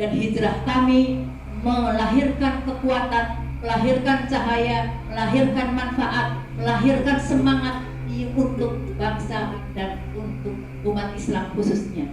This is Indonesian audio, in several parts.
dan hijrah kami melahirkan kekuatan, melahirkan cahaya, melahirkan manfaat, melahirkan semangat untuk bangsa dan untuk umat Islam khususnya.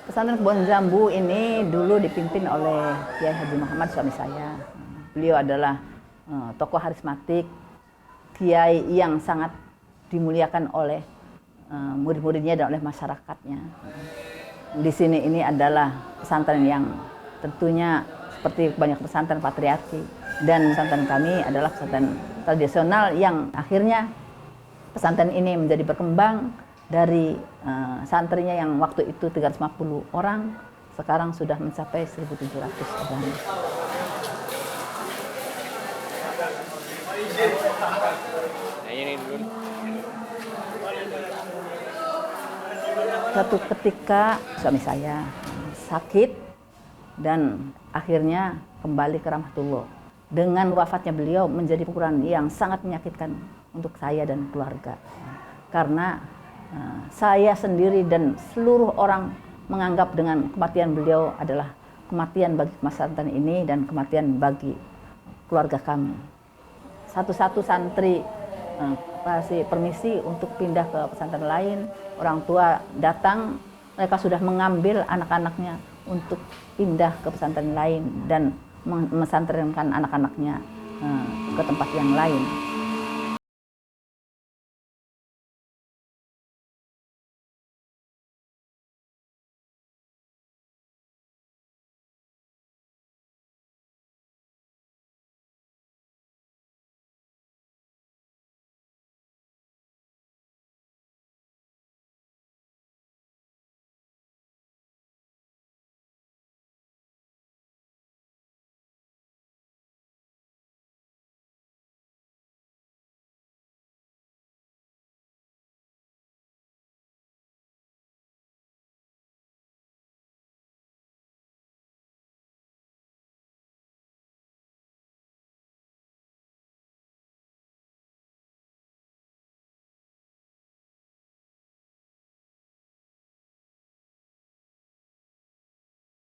Pesantren Kebon Jambu ini dulu dipimpin oleh Kiai Haji Muhammad, suami saya. Beliau adalah tokoh karismatik, kiai yang sangat dimuliakan oleh murid-muridnya dan oleh masyarakatnya. Di sini ini adalah pesantren yang tentunya seperti banyak pesantren patriarki, dan pesantren kami adalah pesantren tradisional yang akhirnya pesantren ini menjadi berkembang dari santrinya yang waktu itu 350 orang, sekarang sudah mencapai 1.700 orang. Suatu ketika suami saya sakit dan akhirnya kembali ke rahmatullah. Dengan wafatnya beliau menjadi pukulan yang sangat menyakitkan untuk saya dan keluarga. Karena saya sendiri dan seluruh orang menganggap dengan kematian beliau adalah kematian bagi pesantren ini dan kematian bagi keluarga kami. Satu-satu santri kasih permisi untuk pindah ke pesantren lain. Orang tua datang, mereka sudah mengambil anak-anaknya untuk pindah ke pesantren lain dan mesantrenkan anak-anaknya ke tempat yang lain.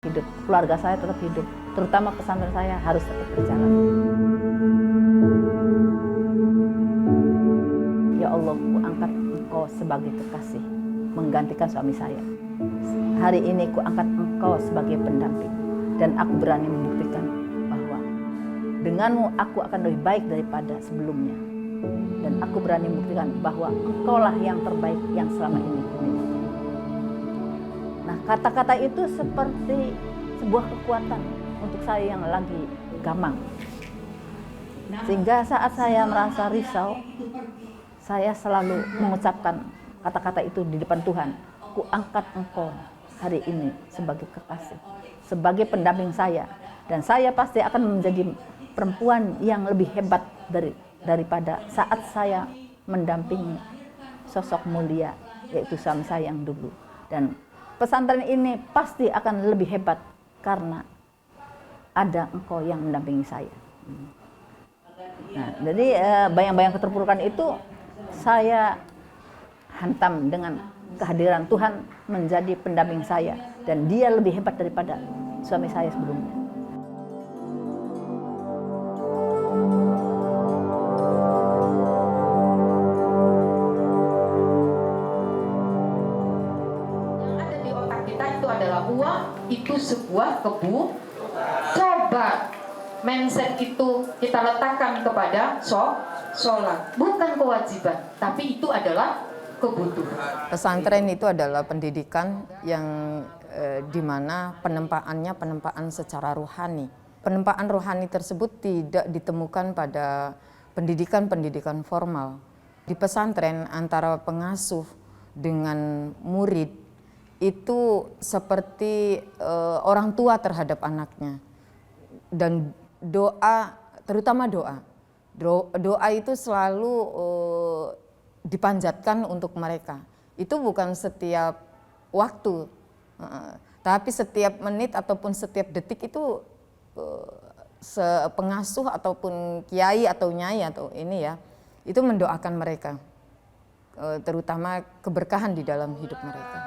Hidup keluarga saya tetap hidup, terutama pesantren saya harus tetap berjalan. Ya Allah, ku angkat Engkau sebagai kekasih, menggantikan suami saya. Hari ini ku angkat Engkau sebagai pendamping, dan aku berani membuktikan bahwa denganmu aku akan lebih baik daripada sebelumnya. Dan aku berani membuktikan bahwa Engkaulah yang terbaik yang selama ini kumiliki. Nah, kata-kata itu seperti sebuah kekuatan untuk saya yang lagi gamang. Sehingga saat saya merasa risau, saya selalu mengucapkan kata-kata itu di depan Tuhan. Ku angkat Engkau hari ini sebagai kekasih, sebagai pendamping saya. Dan saya pasti akan menjadi perempuan yang lebih hebat daripada saat saya mendampingi sosok mulia, yaitu suami saya yang dulu. Dan pesantren ini pasti akan lebih hebat karena ada Engkau yang mendampingi saya. Nah, jadi bayang-bayang keterpurukan itu saya hantam dengan kehadiran Tuhan menjadi pendamping saya, dan dia lebih hebat daripada suami saya sebelumnya. Yang ada di otak kita itu adalah uang itu sebuah kebu. Coba mindset itu kita letakkan kepada sholat, bukan kewajiban, tapi itu adalah kebutuhan. Pesantren itu adalah pendidikan yang di mana penempaan secara rohani. Penempaan rohani tersebut tidak ditemukan pada pendidikan formal. Di pesantren antara pengasuh dengan murid itu seperti orang tua terhadap anaknya. dan doa, terutama doa itu selalu dipanjatkan untuk mereka. Itu bukan setiap waktu, tapi setiap menit ataupun setiap detik itu pengasuh ataupun kiai atau nyai atau ini ya, itu mendoakan mereka, terutama keberkahan di dalam hidup mereka.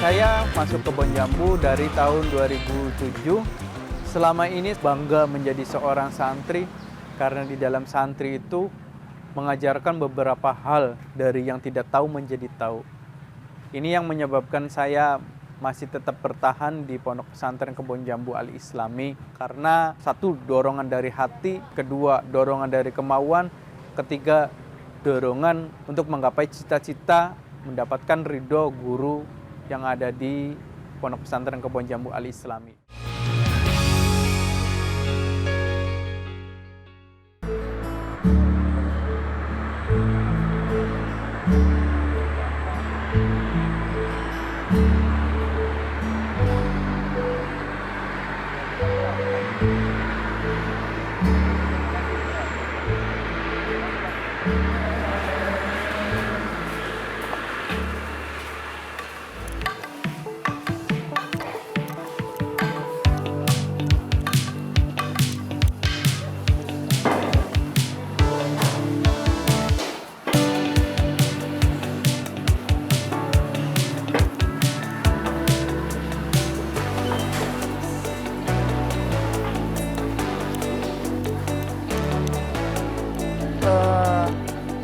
Saya masuk Kebon Jambu dari tahun 2007. Selama ini bangga menjadi seorang santri karena di dalam santri itu mengajarkan beberapa hal dari yang tidak tahu menjadi tahu. Ini yang menyebabkan saya masih tetap bertahan di Pondok Pesantren Kebon Jambu Al-Islami karena satu, dorongan dari hati, kedua, dorongan dari kemauan, ketiga, dorongan untuk menggapai cita-cita mendapatkan ridho guru yang ada di Pondok Pesantren Kebon Jambu Al-Islami.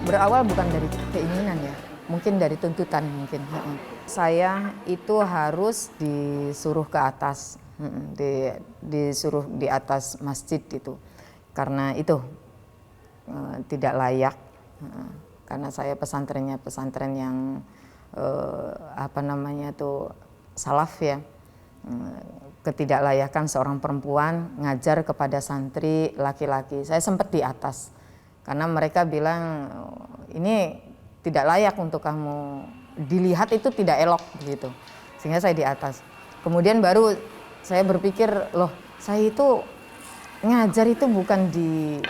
Berawal bukan dari keinginan ya, mungkin dari tuntutan mungkin. Saya itu harus disuruh ke atas, disuruh di atas masjid itu, karena itu tidak layak, karena saya pesantren yang salaf ya, ketidaklayakan seorang perempuan ngajar kepada santri laki-laki. Saya sempat di atas. Karena mereka bilang ini tidak layak untuk kamu dilihat, itu tidak elok begitu. Sehingga saya di atas. Kemudian baru saya berpikir, loh saya itu ngajar itu bukan di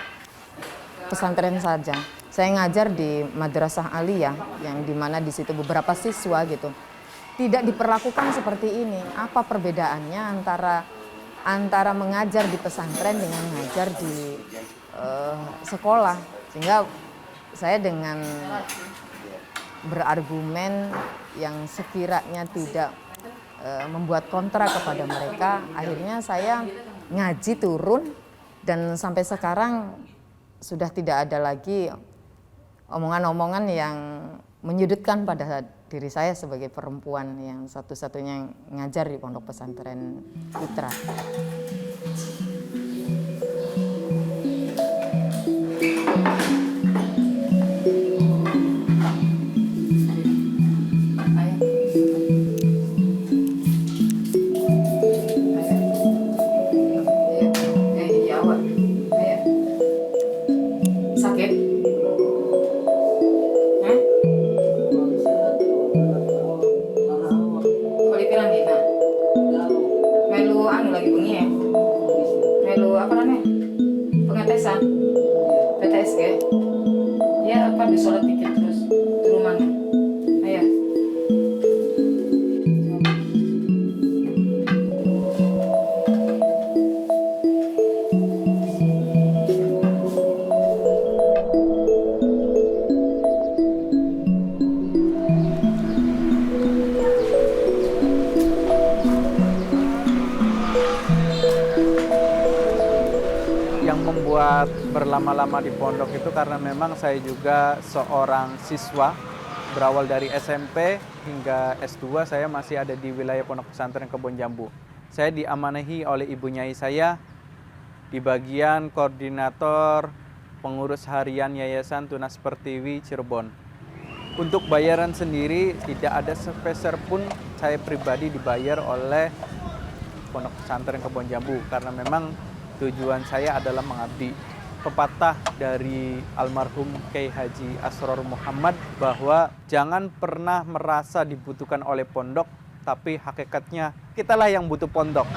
pesantren saja. Saya ngajar di Madrasah Aliyah yang dimana di situ beberapa siswa gitu. Tidak diperlakukan seperti ini. Apa perbedaannya antara mengajar di pesantren dengan mengajar di sekolah? Sehingga saya dengan berargumen yang sekiranya tidak membuat kontra kepada mereka, akhirnya saya ngaji turun, dan sampai sekarang sudah tidak ada lagi omongan-omongan yang menyudutkan pada diri saya sebagai perempuan yang satu-satunya ngajar di Pondok Pesantren Putra. kuat berlama-lama di pondok itu karena memang saya juga seorang siswa. Berawal dari SMP hingga S2 saya masih ada di wilayah Pondok Pesantren Kebon Jambu. Saya diamanahi oleh ibu nyai saya di bagian koordinator pengurus harian Yayasan Tunas Pertiwi Cirebon. Untuk bayaran sendiri tidak ada sepeser pun saya pribadi dibayar oleh Pondok Pesantren Kebon Jambu karena memang tujuan saya adalah mengabdi. Pepatah dari almarhum Kiai Haji Asror Muhammad bahwa jangan pernah merasa dibutuhkan oleh pondok, tapi hakikatnya kitalah yang butuh pondok.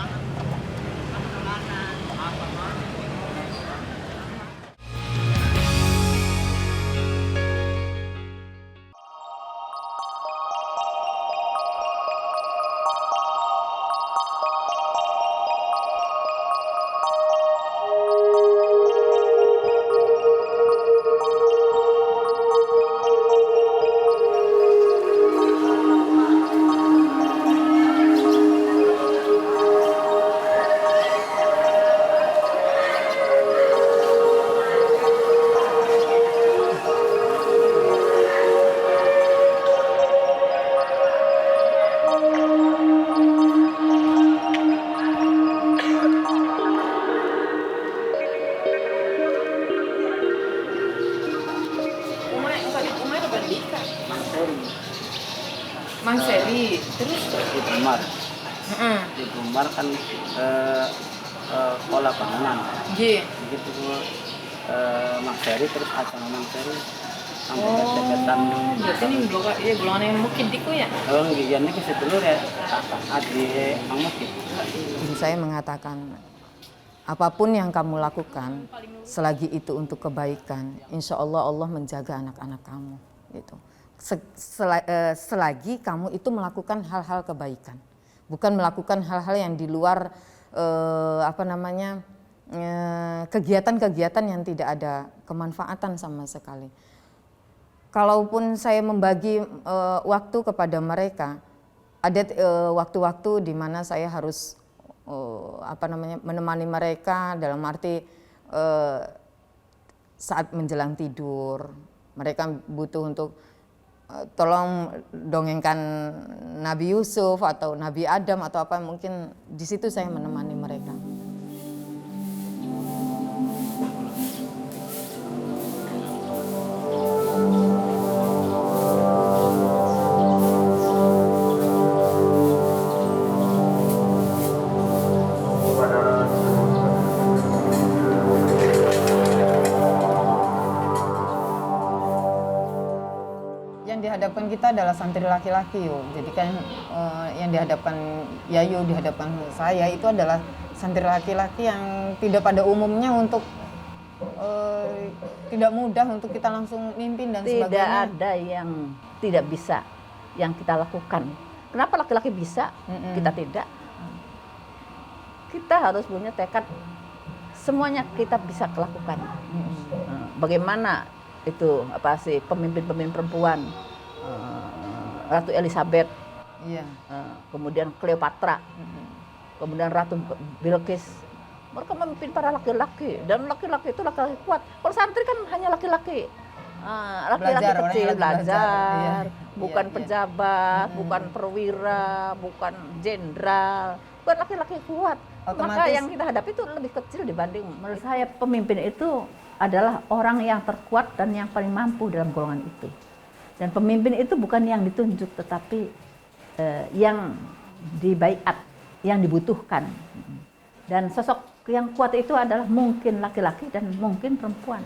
Mang Seri, terus Di Bumar kan sekolah bangunan. Begitu Mang Seri terus acara Mang Seri sampai deketan. Berarti ini golongan yang mukid diku ya? Oh, iya ini sedulur ya, adik Mang Mukid. Ibu saya mengatakan, apapun yang kamu lakukan, selagi itu untuk kebaikan, insya Allah Allah menjaga anak-anak kamu. Gitu. Selagi kamu itu melakukan hal-hal kebaikan, bukan melakukan hal-hal yang di luar kegiatan-kegiatan yang tidak ada kemanfaatan sama sekali. Kalaupun saya membagi waktu kepada mereka, ada waktu-waktu di mana saya harus menemani mereka dalam arti saat menjelang tidur. Mereka butuh untuk tolong dongengkan Nabi Yusuf atau Nabi Adam atau apa, mungkin di situ saya menemani mereka. Hadapan kita adalah santri laki-laki, jadi kan yang dihadapkan Yayu, di hadapan saya itu adalah santri laki-laki yang tidak pada umumnya untuk tidak mudah untuk kita langsung mimpin dan sebagainya. Tidak ada yang tidak bisa yang kita lakukan. Kenapa laki-laki bisa, kita tidak? Kita harus punya tekad, semuanya kita bisa lakukan. Bagaimana itu pemimpin-pemimpin perempuan, Ratu Elizabeth, kemudian Cleopatra, kemudian Ratu Bilqis. Mereka memimpin para laki-laki, dan laki-laki itu laki-laki kuat. Kalau santri kan hanya laki-laki, laki-laki kecil belajar, bukan pejabat, bukan perwira, bukan jenderal, bukan laki-laki kuat. Maka yang kita hadapi itu lebih kecil dibanding. Menurut saya pemimpin itu adalah orang yang terkuat dan yang paling mampu dalam golongan itu. Dan pemimpin itu bukan yang ditunjuk, tetapi yang dibaiat, yang dibutuhkan. Dan sosok yang kuat itu adalah mungkin laki-laki dan mungkin perempuan.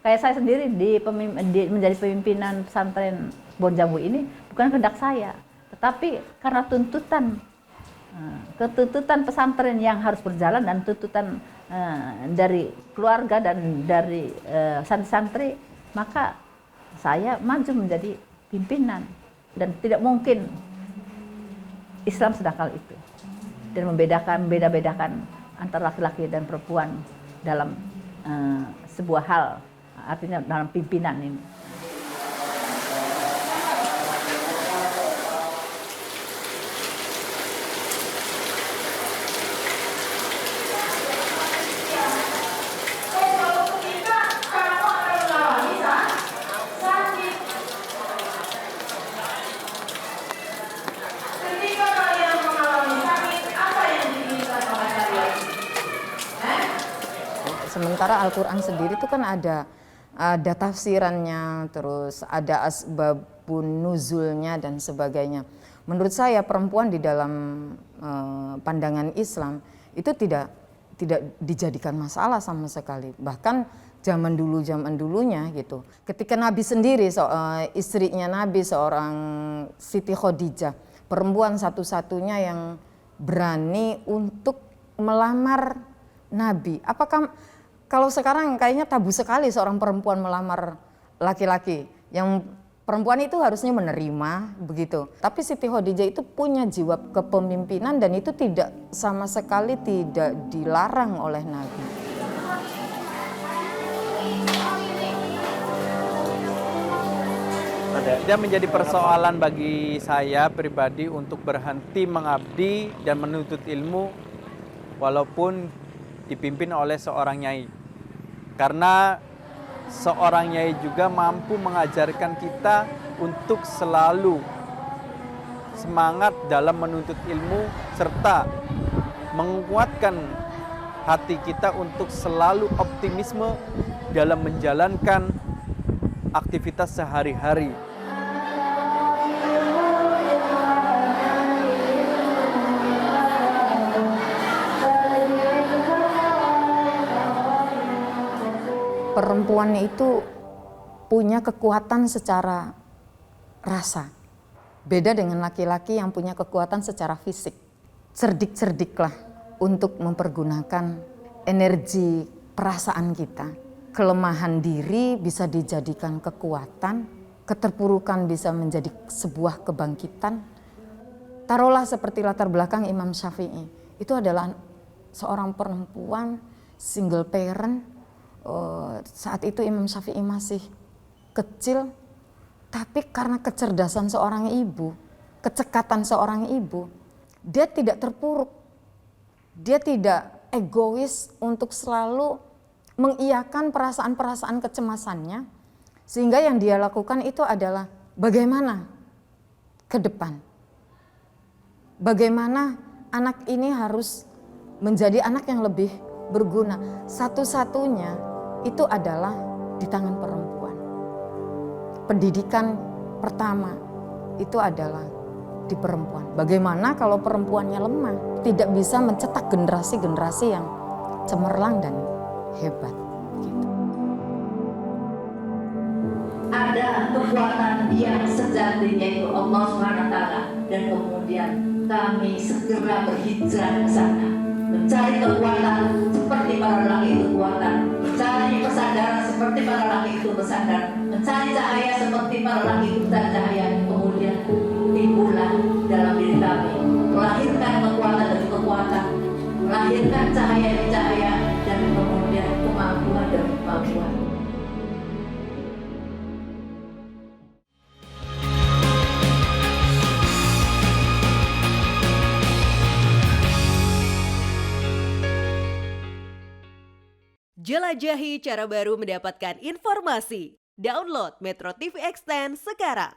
Kayak saya sendiri menjadi pemimpinan pesantren Kebon Jambu ini bukan kehendak saya, tetapi karena tuntutan pesantren yang harus berjalan dan tuntutan dari keluarga dan dari santri-santri, maka saya maju menjadi pimpinan. Dan tidak mungkin Islam sedangkal itu dan beda-bedakan antara laki-laki dan perempuan dalam sebuah hal, artinya dalam pimpinan ini. Sementara Al-Quran sendiri itu kan ada tafsirannya, terus ada asbabun nuzulnya dan sebagainya. Menurut saya perempuan di dalam pandangan Islam itu tidak dijadikan masalah sama sekali. Bahkan zaman dulunya gitu. Ketika Nabi sendiri, istrinya Nabi seorang Siti Khadijah, perempuan satu-satunya yang berani untuk melamar Nabi. Apakah kalau sekarang kayaknya tabu sekali seorang perempuan melamar laki-laki. Yang perempuan itu harusnya menerima begitu. Tapi Siti Khadijah itu punya jiwa kepemimpinan dan itu tidak sama sekali tidak dilarang oleh Nabi. Tidak menjadi persoalan bagi saya pribadi untuk berhenti mengabdi dan menuntut ilmu walaupun dipimpin oleh seorang nyai. Karena seorang nyai juga mampu mengajarkan kita untuk selalu semangat dalam menuntut ilmu serta menguatkan hati kita untuk selalu optimisme dalam menjalankan aktivitas sehari-hari. Perempuan itu punya kekuatan secara rasa. Beda dengan laki-laki yang punya kekuatan secara fisik. Cerdik-cerdiklah untuk mempergunakan energi perasaan kita. Kelemahan diri bisa dijadikan kekuatan, keterpurukan bisa menjadi sebuah kebangkitan. Taruhlah seperti latar belakang Imam Syafi'i. Itu adalah seorang perempuan single parent. Saat itu Imam Syafi'i masih kecil, tapi karena kecerdasan seorang ibu, kecekatan seorang ibu, dia tidak terpuruk. Dia tidak egois untuk selalu mengiyakan perasaan-perasaan kecemasannya, sehingga yang dia lakukan itu adalah bagaimana ke depan. Bagaimana anak ini harus menjadi anak yang lebih berguna. Satu-satunya itu adalah di tangan perempuan. Pendidikan pertama itu adalah di perempuan. Bagaimana kalau perempuannya lemah, tidak bisa mencetak generasi-generasi yang cemerlang dan hebat. Gitu. Ada kekuatan yang sejatinya itu Allah SWT, dan kemudian kami segera berhijrah ke sana, mencari kekuatan seperti para lelaki itu kekuatan, mencari kesadaran seperti para lelaki itu bersandar, mencari cahaya seperti para lelaki itu cahaya. Kemudian timbullah dalam diri kami, melahirkan kekuatan dari kekuatan, melahirkan cahaya dari cahaya, dan kemudian kemampuan dari kemampuan. Jelajahi cara baru mendapatkan informasi. Download Metro TV Extend sekarang.